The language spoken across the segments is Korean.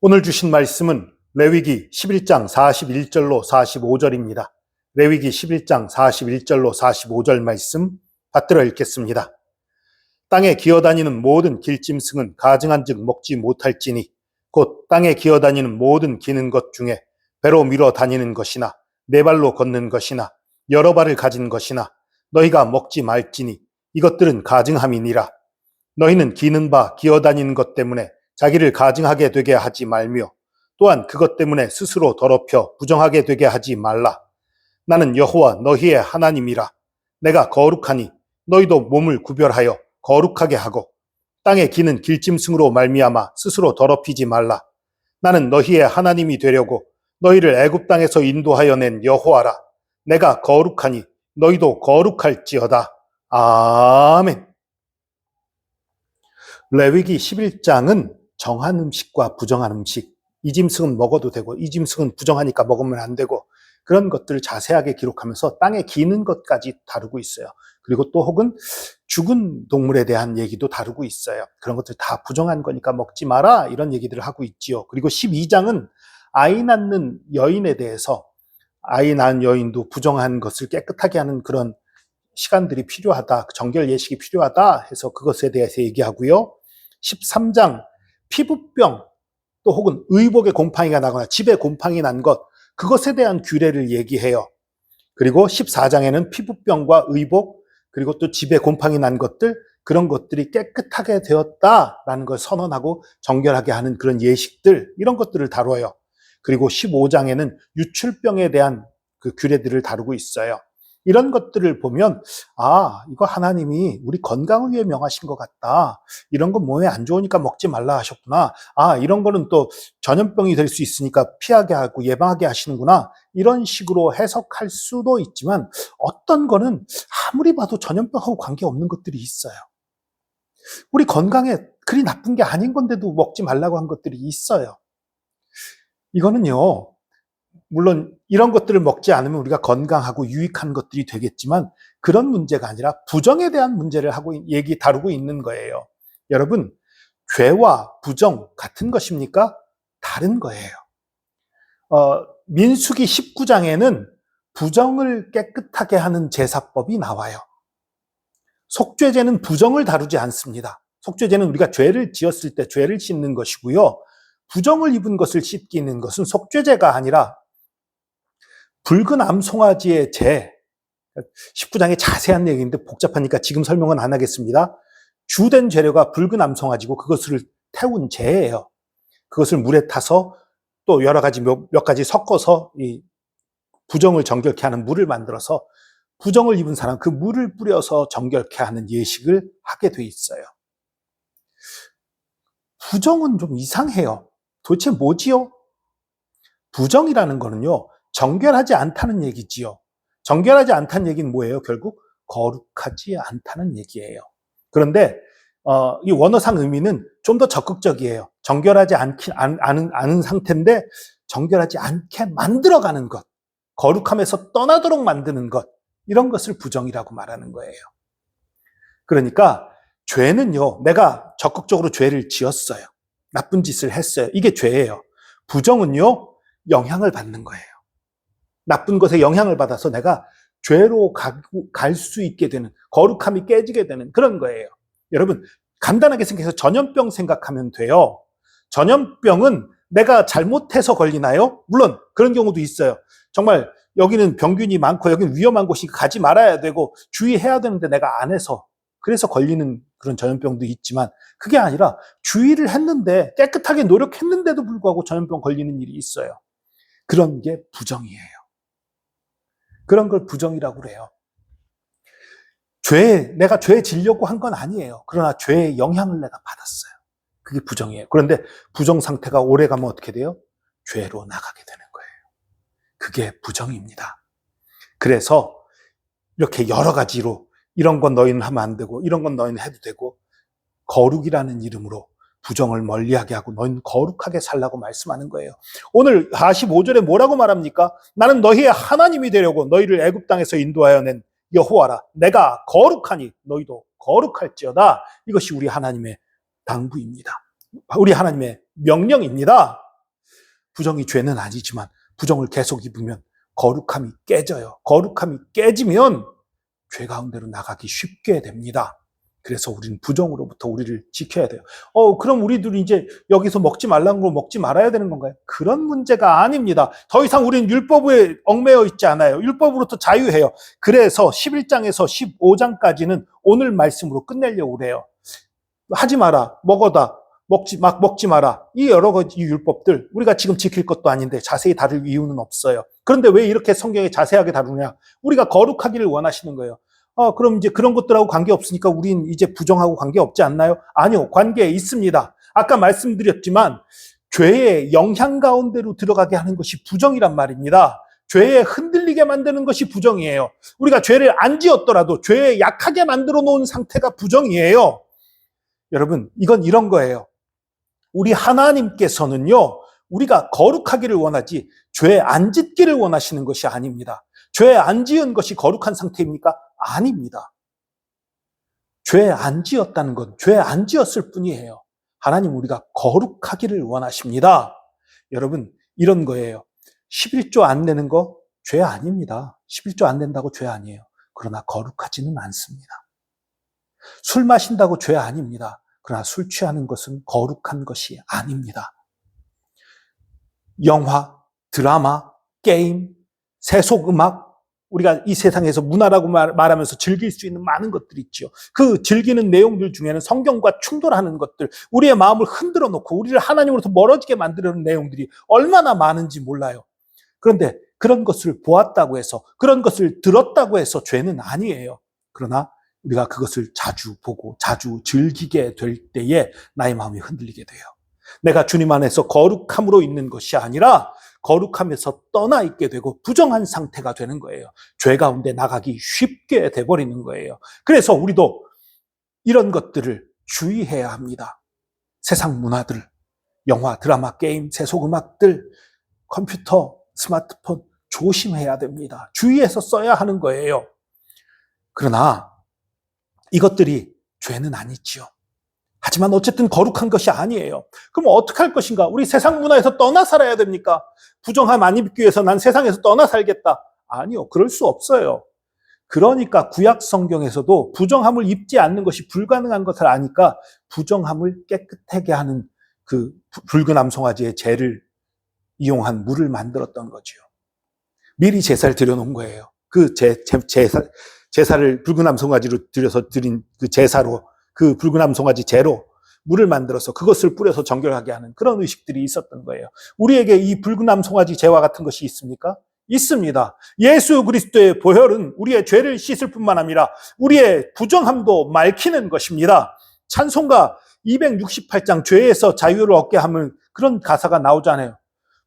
오늘 주신 말씀은 레위기 11장 41절로 45절입니다. 레위기 11장 41절로 45절 말씀 받들어 읽겠습니다. 땅에 기어다니는 모든 길짐승은 가증한즉 먹지 못할지니 곧 땅에 기어다니는 모든 기는 것 중에 배로 밀어 다니는 것이나 네 발로 걷는 것이나 여러 발을 가진 것이나 너희가 먹지 말지니 이것들은 가증함이니라. 너희는 기는 바 기어다니는 것 때문에 자기를 가증하게 되게 하지 말며 또한 그것 때문에 스스로 더럽혀 부정하게 되게 하지 말라. 나는 여호와 너희의 하나님이라. 내가 거룩하니 너희도 몸을 구별하여 거룩하게 하고 땅에 기는 길짐승으로 말미암아 스스로 더럽히지 말라. 나는 너희의 하나님이 되려고 너희를 애굽 땅에서 인도하여 낸 여호와라. 내가 거룩하니 너희도 거룩할지어다. 아멘. 레위기 11장은 정한 음식과 부정한 음식, 이 짐승은 먹어도 되고 이 짐승은 부정하니까 먹으면 안 되고 그런 것들을 자세하게 기록하면서 땅에 기는 것까지 다루고 있어요. 그리고 또 혹은 죽은 동물에 대한 얘기도 다루고 있어요. 그런 것들 다 부정한 거니까 먹지 마라 이런 얘기들을 하고 있지요. 그리고 12장은 아이 낳는 여인에 대해서 아이 낳은 여인도 부정한 것을 깨끗하게 하는 그런 시간들이 필요하다, 정결 예식이 필요하다 해서 그것에 대해서 얘기하고요. 13장 피부병 또 혹은 의복에 곰팡이가 나거나 집에 곰팡이 난 것, 그것에 대한 규례를 얘기해요. 그리고 14장에는 피부병과 의복 그리고 또 집에 곰팡이 난 것들, 그런 것들이 깨끗하게 되었다라는 걸 선언하고 정결하게 하는 그런 예식들, 이런 것들을 다뤄요. 그리고 15장에는 유출병에 대한 그 규례들을 다루고 있어요. 이런 것들을 보면 이거 하나님이 우리 건강을 위해 명하신 것 같다. 이런 건 몸에 안 좋으니까 먹지 말라 하셨구나. 이런 거는 또 전염병이 될 수 있으니까 피하게 하고 예방하게 하시는구나. 이런 식으로 해석할 수도 있지만 어떤 거는 아무리 봐도 전염병하고 관계없는 것들이 있어요. 우리 건강에 그리 나쁜 게 아닌 건데도 먹지 말라고 한 것들이 있어요. 이거는요, 물론 이런 것들을 먹지 않으면 우리가 건강하고 유익한 것들이 되겠지만 그런 문제가 아니라 부정에 대한 문제를 다루고 있는 거예요. 여러분, 죄와 부정 같은 것입니까? 다른 거예요. 민수기 19장에는 부정을 깨끗하게 하는 제사법이 나와요. 속죄제는 부정을 다루지 않습니다. 속죄제는 우리가 죄를 지었을 때 죄를 씻는 것이고요. 부정을 입은 것을 씻기는 것은 속죄제가 아니라 붉은 암송아지의 제, 19장에 자세한 얘기인데 복잡하니까 지금 설명은 안 하겠습니다. 주된 재료가 붉은 암송아지고 그것을 태운 제예요. 그것을 물에 타서 또 여러 가지 몇 가지 섞어서 이 부정을 정결케 하는 물을 만들어서 부정을 입은 사람 그 물을 뿌려서 정결케 하는 예식을 하게 돼 있어요. 부정은 좀 이상해요. 도대체 뭐지요? 부정이라는 거는요, 정결하지 않다는 얘기지요. 정결하지 않다는 얘기는 뭐예요? 결국 거룩하지 않다는 얘기예요. 그런데 이 원어상 의미는 좀 더 적극적이에요. 정결하지 않은 상태인데 정결하지 않게 만들어가는 것, 거룩함에서 떠나도록 만드는 것, 이런 것을 부정이라고 말하는 거예요. 그러니까 죄는요, 내가 적극적으로 죄를 지었어요. 나쁜 짓을 했어요. 이게 죄예요. 부정은요, 영향을 받는 거예요. 나쁜 것에 영향을 받아서 내가 죄로 갈 수 있게 되는, 거룩함이 깨지게 되는 그런 거예요. 여러분, 간단하게 생각해서 전염병 생각하면 돼요. 전염병은 내가 잘못해서 걸리나요? 물론 그런 경우도 있어요. 정말 여기는 병균이 많고 여기는 위험한 곳이니까 가지 말아야 되고 주의해야 되는데 내가 안 해서 그래서 걸리는 그런 전염병도 있지만 그게 아니라 주의를 했는데 깨끗하게 노력했는데도 불구하고 전염병 걸리는 일이 있어요. 그런 게 부정이에요. 그런 걸 부정이라고 그래요. 내가 죄 지려고 한 건 아니에요. 그러나 죄의 영향을 내가 받았어요. 그게 부정이에요. 그런데 부정 상태가 오래 가면 어떻게 돼요? 죄로 나가게 되는 거예요. 그게 부정입니다. 그래서 이렇게 여러 가지로 이런 건 너희는 하면 안 되고 이런 건 너희는 해도 되고 거룩이라는 이름으로 부정을 멀리하게 하고 너희는 거룩하게 살라고 말씀하는 거예요. 오늘 45절에 뭐라고 말합니까? 나는 너희의 하나님이 되려고 너희를 애굽 땅에서 인도하여 낸 여호와라. 내가 거룩하니 너희도 거룩할지어다. 이것이 우리 하나님의 당부입니다. 우리 하나님의 명령입니다. 부정이 죄는 아니지만 부정을 계속 입으면 거룩함이 깨져요. 거룩함이 깨지면 죄 가운데로 나가기 쉽게 됩니다. 그래서 우리는 부정으로부터 우리를 지켜야 돼요. 그럼 우리들이 이제 여기서 먹지 말라는 걸 먹지 말아야 되는 건가요? 그런 문제가 아닙니다. 더 이상 우리는 율법에 얽매여 있지 않아요. 율법으로부터 자유해요. 그래서 11장에서 15장까지는 오늘 말씀으로 끝내려고 그래요. 하지 마라, 먹지 마라. 이 여러 가지 율법들 우리가 지금 지킬 것도 아닌데 자세히 다룰 이유는 없어요. 그런데 왜 이렇게 성경에 자세하게 다루냐? 우리가 거룩하기를 원하시는 거예요. 그럼 이제 그런 것들하고 관계없으니까 우린 이제 부정하고 관계없지 않나요? 아니요, 관계 있습니다. 아까 말씀드렸지만 죄의 영향 가운데로 들어가게 하는 것이 부정이란 말입니다. 죄에 흔들리게 만드는 것이 부정이에요. 우리가 죄를 안 지었더라도 죄에 약하게 만들어 놓은 상태가 부정이에요. 여러분, 이건 이런 거예요. 우리 하나님께서는요, 우리가 거룩하기를 원하지 죄 안 짓기를 원하시는 것이 아닙니다. 죄 안 지은 것이 거룩한 상태입니까? 아닙니다. 죄 안 지었다는 건 죄 안 지었을 뿐이에요. 하나님 우리가 거룩하기를 원하십니다. 여러분, 이런 거예요. 11조 안 내는 거 죄 아닙니다. 11조 안 낸다고 죄 아니에요. 그러나 거룩하지는 않습니다. 술 마신다고 죄 아닙니다. 그러나 술 취하는 것은 거룩한 것이 아닙니다. 영화, 드라마, 게임, 세속음악, 우리가 이 세상에서 문화라고 말하면서 즐길 수 있는 많은 것들이 있죠. 그 즐기는 내용들 중에는 성경과 충돌하는 것들, 우리의 마음을 흔들어 놓고 우리를 하나님으로부터 멀어지게 만드는 내용들이 얼마나 많은지 몰라요. 그런데 그런 것을 보았다고 해서, 그런 것을 들었다고 해서 죄는 아니에요. 그러나 우리가 그것을 자주 보고 자주 즐기게 될 때에 나의 마음이 흔들리게 돼요. 내가 주님 안에서 거룩함으로 있는 것이 아니라 거룩함에서 떠나 있게 되고 부정한 상태가 되는 거예요. 죄 가운데 나가기 쉽게 돼버리는 거예요. 그래서 우리도 이런 것들을 주의해야 합니다. 세상 문화들, 영화, 드라마, 게임, 세속음악들, 컴퓨터, 스마트폰 조심해야 됩니다. 주의해서 써야 하는 거예요. 그러나 이것들이 죄는 아니지요. 하지만 어쨌든 거룩한 것이 아니에요. 그럼 어떻게 할 것인가? 우리 세상 문화에서 떠나 살아야 됩니까? 부정함 안 입기 위해서 난 세상에서 떠나 살겠다. 아니요, 그럴 수 없어요. 그러니까 구약 성경에서도 부정함을 입지 않는 것이 불가능한 것을 아니까 부정함을 깨끗하게 하는 그 붉은 암송아지의 재를 이용한 물을 만들었던 거죠. 미리 제사를 드려놓은 거예요. 그 제사를 붉은 암송아지로 드려서 드린 그 제사로, 그 붉은 암송아지 재로 물을 만들어서 그것을 뿌려서 정결하게 하는 그런 의식들이 있었던 거예요. 우리에게 이 붉은 암송아지 재와 같은 것이 있습니까? 있습니다. 예수 그리스도의 보혈은 우리의 죄를 씻을 뿐만 아니라 우리의 부정함도 맑히는 것입니다. 찬송가 268장 죄에서 자유를 얻게 하면 그런 가사가 나오잖아요.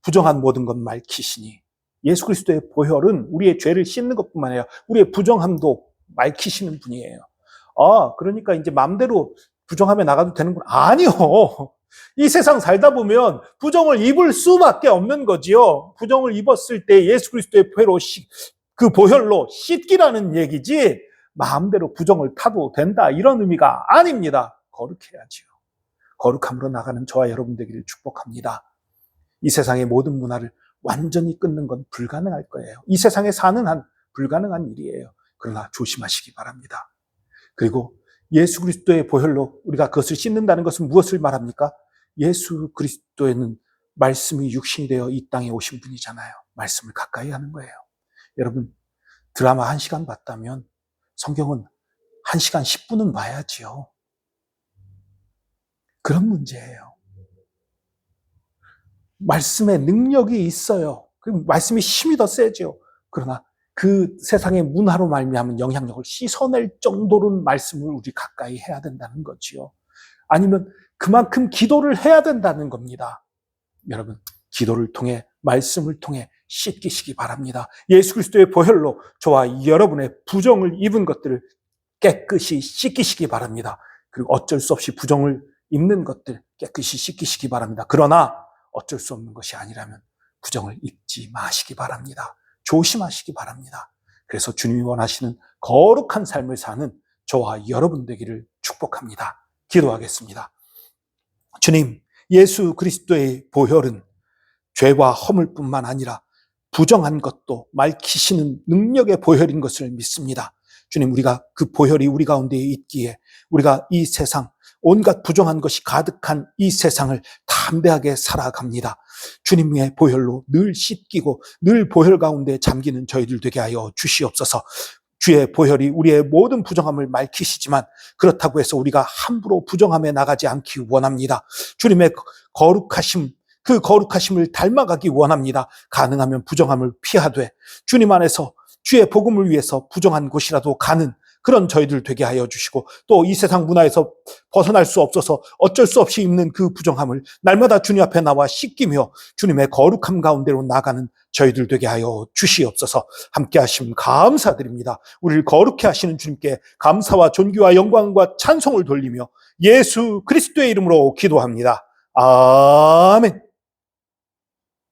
부정한 모든 것 맑히시니. 예수 그리스도의 보혈은 우리의 죄를 씻는 것뿐만 아니라 우리의 부정함도 맑히시는 분이에요. 그러니까 이제 마음대로 부정함에 나가도 되는구나. 아니요. 이 세상 살다 보면 부정을 입을 수밖에 없는 거지요. 부정을 입었을 때 예수 그리스도의 그 보혈로 씻기라는 얘기지 마음대로 부정을 타도 된다 이런 의미가 아닙니다. 거룩해야지요. 거룩함으로 나가는 저와 여러분 되기를 축복합니다. 이 세상의 모든 문화를 완전히 끊는 건 불가능할 거예요. 이 세상에 사는 한 불가능한 일이에요. 그러나 조심하시기 바랍니다. 그리고 예수 그리스도의 보혈로 우리가 그것을 씻는다는 것은 무엇을 말합니까? 예수 그리스도에는 말씀이 육신이 되어 이 땅에 오신 분이잖아요. 말씀을 가까이 하는 거예요. 여러분, 드라마 1시간 봤다면 성경은 1시간 10분은 봐야지요. 그런 문제예요. 말씀의 능력이 있어요. 그럼 말씀의 힘이 더 세죠. 그러나 그 세상의 문화로 말미암은 영향력을 씻어낼 정도로 말씀을 우리 가까이 해야 된다는 거지요. 아니면 그만큼 기도를 해야 된다는 겁니다. 여러분, 기도를 통해 말씀을 통해 씻기시기 바랍니다. 예수 그리스도의 보혈로 저와 여러분의 부정을 입은 것들을 깨끗이 씻기시기 바랍니다. 그리고 어쩔 수 없이 부정을 입는 것들 깨끗이 씻기시기 바랍니다. 그러나 어쩔 수 없는 것이 아니라면 부정을 입지 마시기 바랍니다. 조심하시기 바랍니다. 그래서 주님이 원하시는 거룩한 삶을 사는 저와 여러분 되기를 축복합니다. 기도하겠습니다. 주님, 예수 그리스도의 보혈은 죄와 허물뿐만 아니라 부정한 것도 맑히시는 능력의 보혈인 것을 믿습니다. 주님, 우리가 그 보혈이 우리 가운데 있기에 우리가 이 세상, 온갖 부정한 것이 가득한 이 세상을 담대하게 살아갑니다. 주님의 보혈로 늘 씻기고 늘 보혈 가운데 잠기는 저희들 되게 하여 주시옵소서. 주의 보혈이 우리의 모든 부정함을 맑히시지만 그렇다고 해서 우리가 함부로 부정함에 나가지 않기 원합니다. 주님의 거룩하심, 그 거룩하심을 닮아가기 원합니다. 가능하면 부정함을 피하되 주님 안에서 주의 복음을 위해서 부정한 곳이라도 가는 그런 저희들 되게 하여 주시고, 또 이 세상 문화에서 벗어날 수 없어서 어쩔 수 없이 입는 그 부정함을 날마다 주님 앞에 나와 씻기며 주님의 거룩함 가운데로 나가는 저희들 되게 하여 주시옵소서. 함께 하심 감사드립니다. 우리를 거룩해 하시는 주님께 감사와 존귀와 영광과 찬송을 돌리며 예수 그리스도의 이름으로 기도합니다. 아멘.